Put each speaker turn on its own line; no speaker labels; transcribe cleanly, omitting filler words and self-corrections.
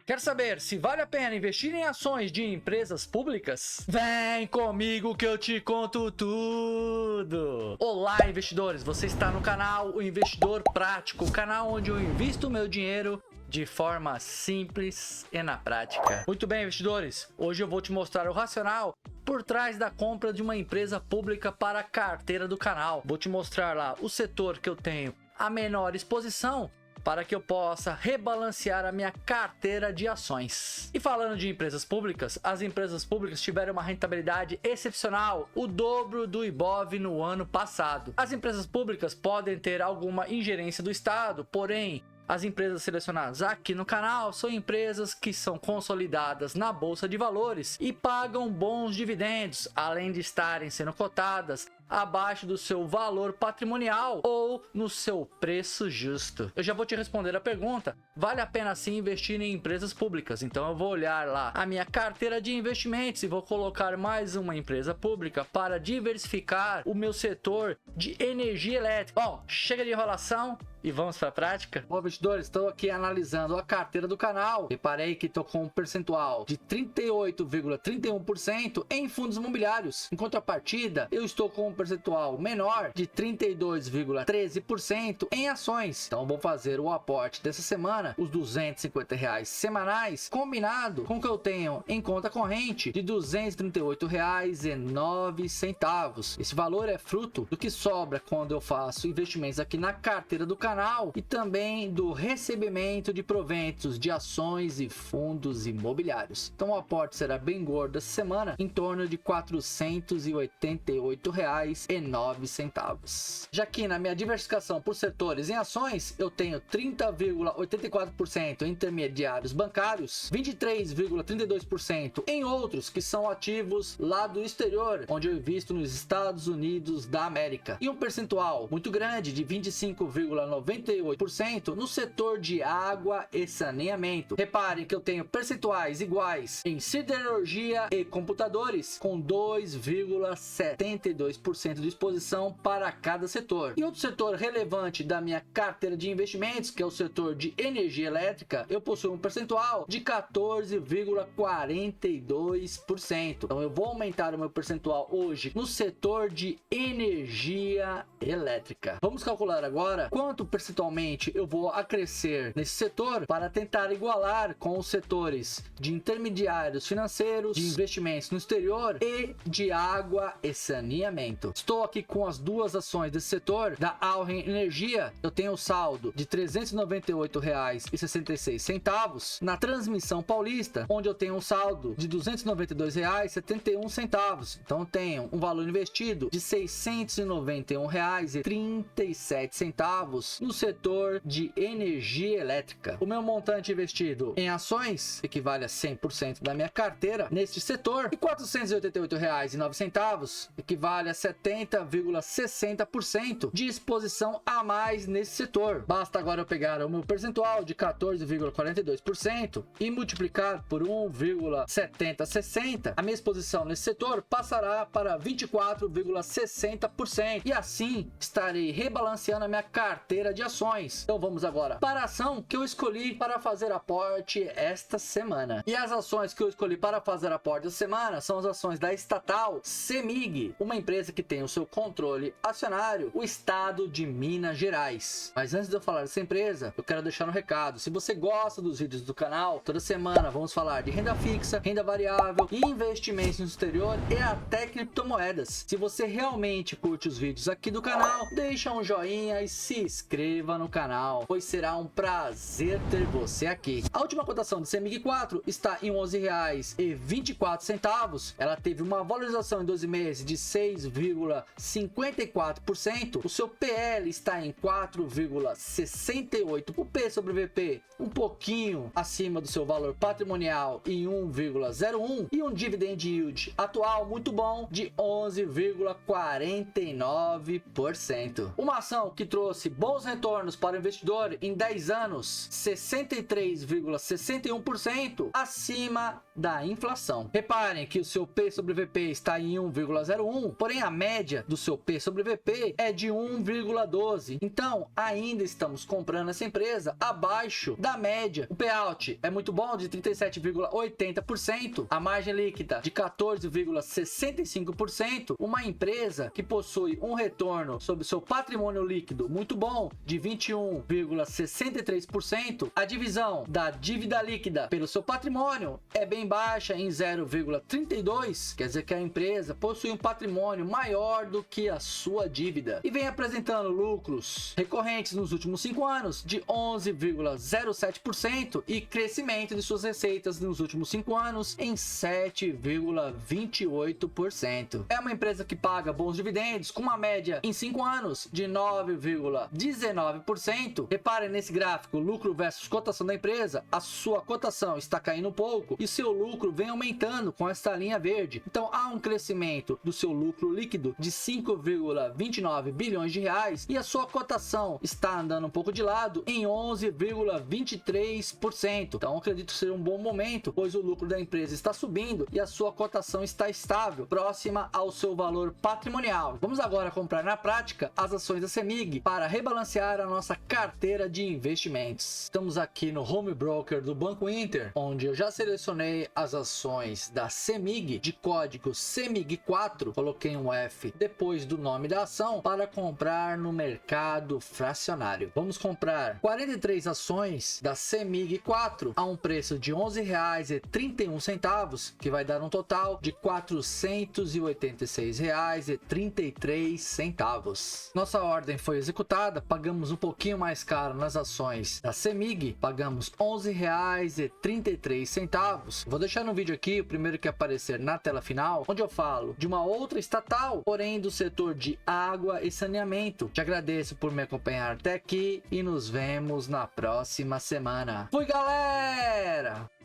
Quer saber se vale a pena investir em ações de empresas públicas? Vem comigo que eu te conto tudo! Olá, investidores! Você está no canal O Investidor Prático, o canal onde eu invisto o meu dinheiro de forma simples e na prática. Muito bem, investidores, hoje eu vou te mostrar o racional por trás da compra de uma empresa pública para a carteira do canal. Vou te mostrar lá o setor que eu tenho a menor exposição para que eu possa rebalancear a minha carteira de ações. E falando de empresas públicas, as empresas públicas tiveram uma rentabilidade excepcional, o dobro do Ibov no ano passado. As empresas públicas podem ter alguma ingerência do Estado, porém, as empresas selecionadas aqui no canal são empresas que são consolidadas na Bolsa de Valores e pagam bons dividendos, além de estarem sendo cotadas abaixo do seu valor patrimonial ou no seu preço justo. Eu já vou te responder a pergunta: vale a pena sim investir em empresas públicas? Então eu vou olhar lá a minha carteira de investimentos e vou colocar mais uma empresa pública para diversificar o meu setor de energia elétrica. Bom, chega de enrolação e vamos para a prática? Bom, investidores, estou aqui analisando a carteira do canal. Reparei que estou com um percentual de 38,31% em fundos imobiliários. Em contrapartida, eu estou com um percentual menor de 32,13% em ações. Então vou fazer o aporte dessa semana, os R$250 semanais, combinado com o que eu tenho em conta corrente de R$238,09. Esse valor é fruto do que sobra quando eu faço investimentos aqui na carteira do canal e também do recebimento de proventos de ações e fundos imobiliários. Então o aporte será bem gordo essa semana, em torno de R$488,09. Já que na minha diversificação por setores em ações, eu tenho 30,84% em intermediários bancários, 23,32% em outros que são ativos lá do exterior, onde eu invisto nos Estados Unidos da América, e um percentual muito grande de 25,98% no setor de água e saneamento. Reparem que eu tenho percentuais iguais em siderurgia e computadores, com 2,72% de exposição para cada setor. E outro setor relevante da minha carteira de investimentos, que é o setor de energia elétrica, eu possuo um percentual de 14,42%. Então eu vou aumentar o meu percentual hoje no setor de energia elétrica. Vamos calcular agora quanto percentualmente eu vou acrescer nesse setor para tentar igualar com os setores de intermediários financeiros, de investimentos no exterior e de água e saneamento. Estou aqui com as duas ações desse setor. Da Auren Energia, eu tenho o saldo de R$398,66. Na Transmissão Paulista, onde eu tenho um saldo de R$292,71. Então eu tenho um valor investido de R$691,37 no setor de energia elétrica. O meu montante investido em ações equivale a 100% da minha carteira neste setor, e R$488,09 equivale a 70,60% de exposição a mais nesse setor. Basta agora eu pegar o meu percentual de 14,42% e multiplicar por 1,7060. A minha exposição nesse setor passará para 24,60%, e assim estarei rebalanceando a minha carteira de ações. Então vamos agora para a ação que eu escolhi para fazer aporte esta semana. E as ações que eu escolhi para fazer aporte esta semana são as ações da estatal CEMIG, uma empresa que tem o seu controle acionário o estado de Minas Gerais. Mas antes de eu falar dessa empresa, eu quero deixar um recado. Se você gosta dos vídeos do canal, toda semana vamos falar de renda fixa, renda variável, investimentos no exterior e até criptomoedas. Se você realmente curte os vídeos aqui do canal, deixa um joinha e se inscreva no canal, pois será um prazer ter você aqui. A última cotação do CEMIG 4 está em R$11,24. Ela teve uma valorização em 12 meses de 6,54%. O seu PL está em 4,68. O P sobre VP um pouquinho acima do seu valor patrimonial em 1,01, e um dividend yield atual muito bom de 11,49%. Uma ação que trouxe bons retornos para o investidor em 10 anos, 63,61% acima da inflação. Reparem que o seu P sobre VP está em 1,01, porém a média do seu P sobre VP é de 1,12. Então, ainda estamos comprando essa empresa abaixo da média. O payout é muito bom, de 37,80%, a margem líquida de 14,65%, uma empresa que possui um retorno sobre seu patrimônio líquido muito bom, de 21,63%, a divisão da dívida líquida pelo seu patrimônio é bem baixa, em 0,32, quer dizer que a empresa possui um patrimônio maior do que a sua dívida e vem apresentando lucros recorrentes nos últimos 5 anos de 11,07% e crescimento de suas receitas nos últimos 5 anos em 7,28%. É uma empresa que paga bons dividendos com uma média em 5 anos de 9,19%. Reparem nesse gráfico, lucro versus cotação da empresa, a sua cotação está caindo um pouco e seu lucro vem aumentando com esta linha verde. Então há um crescimento do seu lucro líquido de 5,29 bilhões de reais e a sua cotação está andando um pouco de lado em 11,23%. Então acredito ser um bom momento, pois o lucro da empresa está subindo e a sua cotação está estável, próxima ao seu valor patrimonial. Vamos agora comprar na prática as ações da CEMIG para rebalancear a nossa carteira de investimentos. Estamos aqui no Home Broker do Banco Inter, onde eu já selecionei as ações da CEMIG de código CEMIG4, coloquei um F depois do nome da ação para comprar no mercado fracionário. Vamos comprar 43 ações da CEMIG4 a um preço de R$ 11,31, que vai dar um total de R$ 486,33. Nossa ordem foi executada, pagamos um pouquinho mais caro nas ações da CEMIG, pagamos R$ 11,33. Vou deixar no vídeo aqui o primeiro que aparecer na tela final, onde eu falo de uma outra estatal, porém do setor de água e saneamento. Te agradeço por me acompanhar até aqui e nos vemos na próxima semana. Fui, galera!